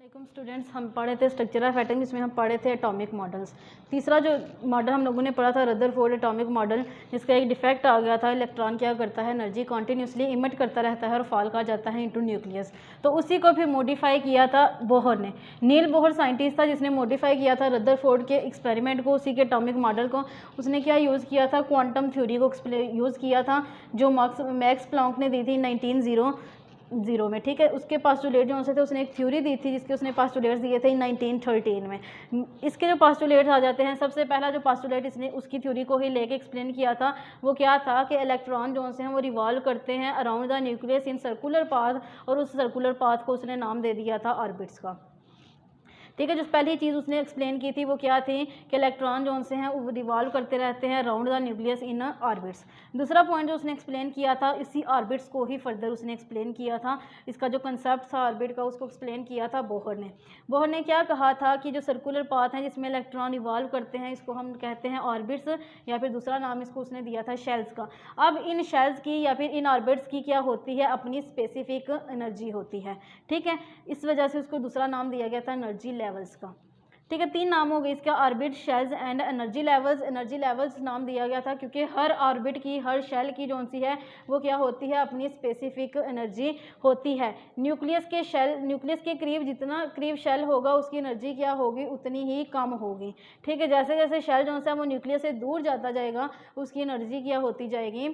वालेकुम स्टूडेंट्स, हम पढ़े थे स्ट्रक्चर ऑफ एटम, जिसमें हम पढ़े थे एटॉमिक मॉडल्स। तीसरा जो मॉडल हम लोगों ने पढ़ा था रदरफोर्ड एटॉमिक मॉडल, जिसका एक डिफेक्ट आ गया था, इलेक्ट्रॉन क्या करता है, एनर्जी कॉन्टीन्यूसली इमिट करता रहता है और फॉल कहा जाता है इनटू न्यूक्लियस। तो उसी को फिर मॉडिफाई किया था बोहर ने। नील बोहर साइंटिस्ट था जिसने मॉडिफाई किया था रदरफोर्ड के एक्सपेरिमेंट को, उसी के एटॉमिक मॉडल को। उसने क्या यूज़ किया था, क्वांटम थ्योरी को यूज़ किया था, जो मैक्स प्लैंक ने दी थी 1900 में। ठीक है, उसके पास्टुलेट जो से थे, उसने एक थ्योरी दी थी जिसके उसने पास्टुलेट्स दिए थे 1913 में। इसके जो पास्टुलेट्स आ जाते हैं, सबसे पहला जो पास्टुलेट इसने उसकी थ्योरी को ही लेके एक्सप्लेन किया था, वो क्या था कि इलेक्ट्रॉन जो से हैं वो रिवॉल्व करते हैं around the nucleus in circular path, और उस सर्कुलर पाथ को उसने नाम दे दिया था ऑर्बिट्स का। ठीक है, जो पहली चीज़ उसने एक्सप्लेन की थी वो क्या थी कि इलेक्ट्रॉन जो से हैं वो रिवॉल्व करते रहते हैं around the nucleus in orbits. दूसरा पॉइंट जो उसने एक्सप्लेन किया था, इसी ऑर्बिट्स को ही फर्दर उसने एक्सप्लेन किया था, इसका जो कंसेप्ट था ऑर्बिट का उसको एक्सप्लेन किया था बोहर ने। बोहर ने क्या कहा था कि जो सर्कुलर पाथ है जिसमें इलेक्ट्रॉन रिवॉल्व करते हैं, इसको हम कहते हैं ऑर्बिट्स, या फिर दूसरा नाम इसको उसने दिया था शेल्स का। अब इन शेल्स की या फिर इन ऑर्बिट्स की क्या होती है, अपनी स्पेसिफिक एनर्जी होती है। ठीक है, इस वजह से उसको दूसरा नाम दिया गया था एनर्जी लेवल्स का। ठीक है, तीन नाम हो गए इसका, orbit, shells and energy levels. Energy levels नाम दिया गया था क्योंकि हर ऑर्बिट की, हर शेल की जो सी है वो क्या होती है, अपनी स्पेसिफिक एनर्जी होती है। न्यूक्लियस के करीब जितना करीब शेल होगा उसकी एनर्जी क्या होगी, उतनी ही कम होगी। ठीक है, जैसे जैसे शेल जो है वो न्यूक्लियस से दूर जाता जाएगा उसकी एनर्जी क्या होती जाएगी,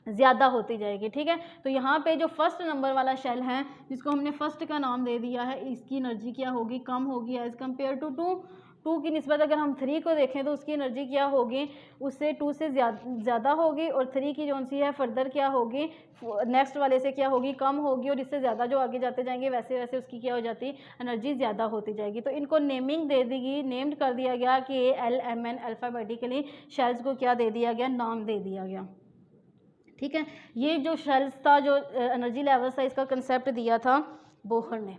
ज़्यादा होती जाएगी। ठीक है, तो यहाँ पे जो फर्स्ट नंबर वाला शेल है जिसको हमने फर्स्ट का नाम दे दिया है, इसकी एनर्जी क्या होगी, कम होगी एज़ कम्पेयर टू टू की निस्बत अगर हम 3 को देखें तो उसकी एनर्जी क्या होगी, उससे 2 से ज़्यादा होगी, और 3 की जो सी है फर्दर क्या होगी, नेक्स्ट वाले से क्या होगी, कम होगी, और इससे ज़्यादा जो आगे जाते जाएंगे वैसे वैसे उसकी क्या हो जाती, एनर्जी ज़्यादा होती जाएगी। तो इनको नेमिंग दे दी, नेम्ड कर दिया गया कि LMN अल्फ़ाबेटिकली शेल्स को क्या दे दिया गया, नाम दे दिया गया। ठीक है, ये जो शेल्स था, जो एनर्जी लेवल्स था, इसका कंसेप्ट दिया था बोहर ने।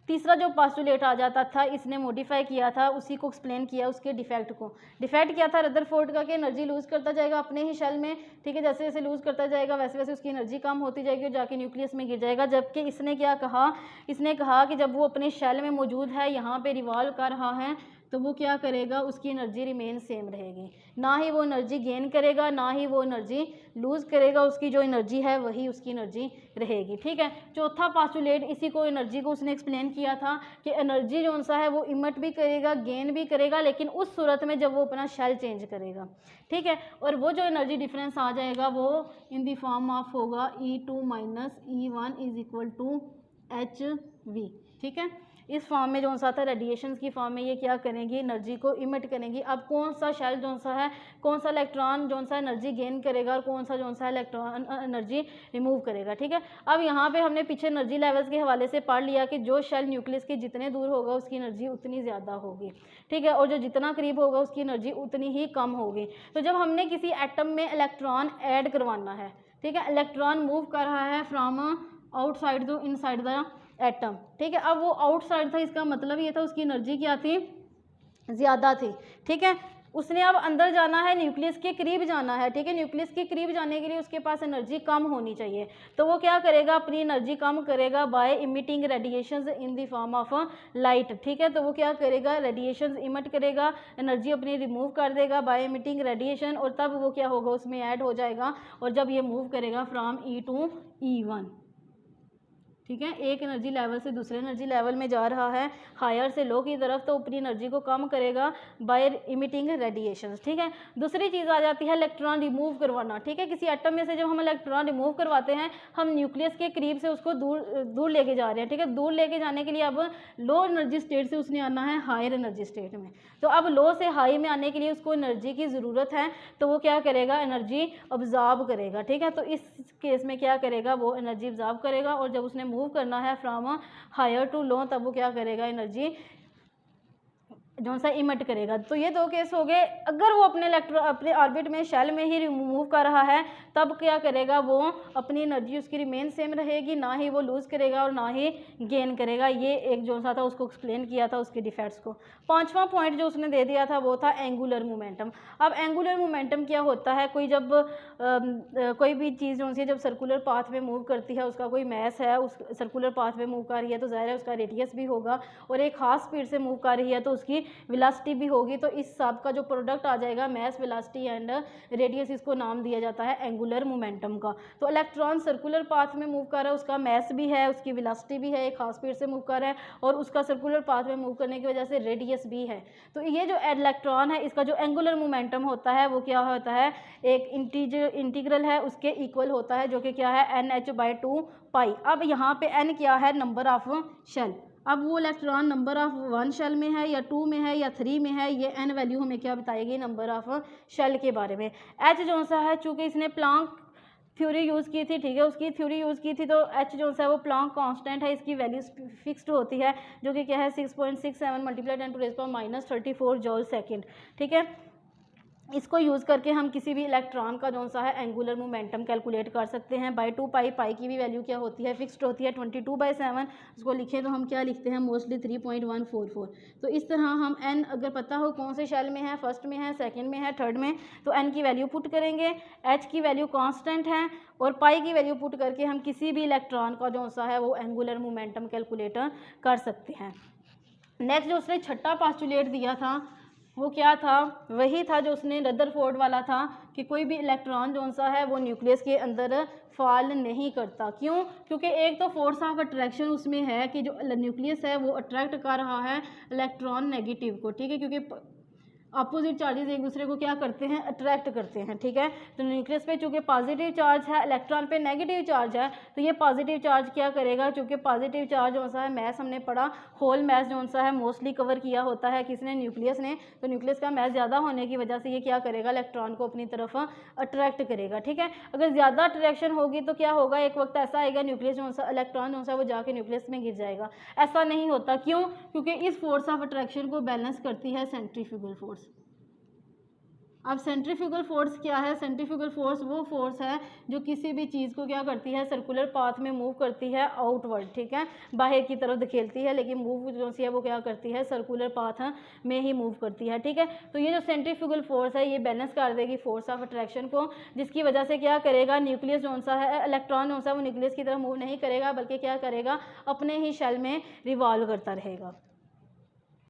तीसरा जो पास्टुलेट आ जाता था, इसने मॉडिफाई किया था, उसी को एक्सप्लेन किया, उसके डिफेक्ट को। डिफेक्ट क्या था रदरफोर्ड का, कि एनर्जी लूज़ करता जाएगा अपने ही शेल में। ठीक है, जैसे जैसे लूज़ करता जाएगा वैसे वैसे उसकी एनर्जी कम होती जाएगी और जाके न्यूक्लियस में गिर जाएगा। जबकि इसने क्या कहा, इसने कहा कि जब वो अपने शेल में मौजूद है, यहाँ पे रिवॉल्व कर रहा है, तो वो क्या करेगा, उसकी एनर्जी रिमेन सेम रहेगी, ना ही वो एनर्जी गेन करेगा ना ही वो एनर्जी लूज़ करेगा, उसकी जो एनर्जी है वही उसकी एनर्जी रहेगी। ठीक है, चौथा पास्टुलेट इसी को, एनर्जी को उसने एक्सप्लेन किया था कि एनर्जी जो सा है वो इमिट भी करेगा, गेन भी करेगा, लेकिन उस सूरत में जब वो अपना शेल चेंज करेगा। ठीक है, और वो जो एनर्जी डिफरेंस आ जाएगा वो इन द फॉर्म ऑफ होगा E2 minus E1 is equal to HV। ठीक है, इस फॉर्म में जो सा था, रेडिएशंस की फॉर्म में ये क्या करेंगी, एनर्जी को इमिट करेंगी। अब कौन सा शेल जो सा है, कौन सा इलेक्ट्रॉन जो सा एनर्जी गेन करेगा और कौन सा इलेक्ट्रॉन एनर्जी रिमूव करेगा। ठीक है, अब यहाँ पे हमने पीछे एनर्जी लेवल्स के हवाले से पढ़ लिया कि जो शेल न्यूक्लियस के जितने दूर होगा उसकी एनर्जी उतनी ज़्यादा होगी। ठीक है, और जो जितना करीब होगा उसकी एनर्जी उतनी ही कम होगी। तो जब हमने किसी एटम में इलेक्ट्रॉन ऐड करवाना है, ठीक है, इलेक्ट्रॉन मूव कर रहा है from outside to inside the atom. ठीक है, अब वो आउटसाइड था, इसका मतलब ये था उसकी एनर्जी क्या थी, ज़्यादा थी। ठीक है, उसने अब अंदर जाना है, न्यूक्लियस के करीब जाना है। ठीक है, न्यूक्लियस के करीब जाने के लिए उसके पास एनर्जी कम होनी चाहिए, तो वो क्या करेगा, अपनी एनर्जी कम करेगा by emitting radiations in the form of light. ठीक है, तो वो क्या करेगा, रेडिएशंस इमिट करेगा, एनर्जी अपनी रिमूव कर देगा बाय इमिटिंग रेडिएशन, और तब वो क्या होगा, उसमें ऐड हो जाएगा, और जब ये मूव करेगा फ्रॉम E टू E1। ठीक है, एक एनर्जी लेवल से दूसरे एनर्जी लेवल में जा रहा है, हायर से लो की तरफ, तो अपनी एनर्जी को कम करेगा बाय इमिटिंग रेडिएशंस। ठीक है, दूसरी चीज़ आ जाती है इलेक्ट्रॉन रिमूव करवाना। ठीक है, किसी एटम में से जब हम इलेक्ट्रॉन रिमूव करवाते हैं, हम न्यूक्लियस के करीब से उसको दूर लेके जा रहे हैं। ठीक है, दूर लेके जाने के लिए अब लो एनर्जी स्टेट से उसने आना है हायर एनर्जी स्टेट में। तो अब लो से हाई में आने के लिए उसको एनर्जी की ज़रूरत है, तो वो क्या करेगा, एनर्जी ऑब्जॉर्ब करेगा। ठीक है, तो इस केस में क्या करेगा, वो एनर्जी ऑब्जॉर्ब करेगा, और जब उसने मूव करना है फ्रॉम हायर टू लो, तब वो क्या करेगा, एनर्जी जो सा इमिट करेगा। तो ये दो केस हो गए। अगर वो अपने ऑर्बिट में शेल में ही मूव कर रहा है तब क्या करेगा, वो अपनी एनर्जी उसकी रिमेन सेम रहेगी, ना ही वो लूज़ करेगा और ना ही गेन करेगा। ये एक जो सा था उसको एक्सप्लेन किया था उसके डिफेक्ट्स को। पांचवा पॉइंट जो उसने दे दिया था वो था एंगुलर मोमेंटम। अब एंगुलर मोमेंटम क्या होता है, कोई जब कोई भी चीज़ जो सी जब सर्कुलर पाथ में मूव करती है, उसका कोई मैस है, उस सर्कुलर पाथ में मूव कर रही है तो ज़ाहिर है उसका रेडियस भी होगा, और एक खास स्पीड से मूव कर रही है तो उसकी वेलोसिटी भी होगी। तो इस सब का जो प्रोडक्ट आ जाएगा मैस, वेलोसिटी एंड रेडियस, इसको नाम दिया जाता है एंगुलर मोमेंटम का। तो इलेक्ट्रॉन सर्कुलर पाथ में मूव कर रहा है, उसका मैस भी है, उसकी वेलोसिटी भी है, एक खास स्पीड से मूव कर रहा है, और उसका सर्कुलर पाथ में मूव करने की वजह से रेडियस भी है। तो ये जो इलेक्ट्रॉन है इसका जो एंगुलर मोमेंटम होता है वो क्या होता है, एक इंटीग्रल है उसके इक्वल होता है, जो कि क्या है NH/2 पाई। अब यहाँ पे n क्या है, नंबर ऑफ शेल। अब वो इलेक्ट्रॉन नंबर ऑफ 1 शेल में है या 2 में है या 3 में है, ये n वैल्यू हमें क्या बताएगी, नंबर ऑफ शेल के बारे में। h जो सा है, चूँकि इसने प्लांक थ्योरी यूज़ की थी, ठीक है, उसकी थ्योरी यूज़ की थी, तो h जो सा है वो प्लांक कांस्टेंट है, इसकी वैल्यू फिक्स्ड होती है, जो कि क्या है 6.67 × 10⁻34 जूल सेकेंड। ठीक है, इसको यूज़ करके हम किसी भी इलेक्ट्रॉन का जो सा है एंगुलर मोमेंटम कैलकुलेट कर सकते हैं। बाई 2 पाई, पाई की भी वैल्यू क्या होती है, फिक्स्ड होती है 22/7। उसको लिखें तो हम क्या लिखते हैं, मोस्टली 3.144। तो इस तरह हम n अगर पता हो कौन से शेल में है, फर्स्ट में है, सेकंड में है, थर्ड में, तो n की वैल्यू पुट करेंगे, h की वैल्यू कांस्टेंट है, और पाई की वैल्यू पुट करके हम किसी भी इलेक्ट्रॉन का जो सा है वो एंगुलर मोमेंटम कैलकुलेट कर सकते हैं। नेक्स्ट जो उसने छठा पोस्टुलेट दिया था वो क्या था, वही था जो उसने रदरफोर्ड वाला था, कि कोई भी इलेक्ट्रॉन जो सा है वो न्यूक्लियस के अंदर फॉल नहीं करता। क्यों? क्योंकि एक तो फोर्स ऑफ अट्रैक्शन उसमें है कि जो न्यूक्लियस है वो अट्रैक्ट कर रहा है इलेक्ट्रॉन नेगेटिव को, ठीक है, क्योंकि अपोजिट चार्जेस एक दूसरे को क्या करते हैं, अट्रैक्ट करते हैं। ठीक है, तो न्यूक्लियस पे चूँकि पॉजिटिव चार्ज है, इलेक्ट्रॉन पे नेगेटिव चार्ज है, तो ये पॉजिटिव चार्ज क्या करेगा, चूँकि पॉजिटिव चार्ज जो सा है मैस हमने पढ़ा, होल मैस जो सा है मोस्टली कवर किया होता है किसने, न्यूक्लियस ने। तो न्यूक्लियस का मैस ज़्यादा होने की वजह से ये क्या करेगा, इलेक्ट्रॉन को अपनी तरफ अट्रैक्ट करेगा। ठीक है, अगर ज़्यादा अट्रैक्शन होगी तो क्या होगा, एक वक्त ऐसा आएगा न्यूक्लियस जो सा इलेक्ट्रॉन जो सा वो जाके न्यूक्लियस में गिर जाएगा। ऐसा नहीं होता। क्यों? क्योंकि इस फोर्स ऑफ अट्रैक्शन को बैलेंस करती है सेंट्रीफ्यूगल फोर्स। अब सेंट्रीफ्यूगल फोर्स क्या है, सेंट्रीफ्यूगल फोर्स वो फोर्स है जो किसी भी चीज़ को क्या करती है, सर्कुलर पाथ में मूव करती है आउटवर्ड, ठीक है, बाहर की तरफ धकेलती है, लेकिन मूव जो सी है वो क्या करती है, सर्कुलर पाथ में ही मूव करती है। ठीक है, तो ये जो सेंट्रीफ्यूगल फोर्स है ये बैलेंस कर देगी फोर्स ऑफ अट्रैक्शन को, जिसकी वजह से क्या करेगा, न्यूक्लियस जो सा है, इलेक्ट्रॉन जो सा वो न्यूक्लियस की तरफ मूव नहीं करेगा, बल्कि क्या करेगा, अपने ही शेल में रिवॉल्व करता रहेगा।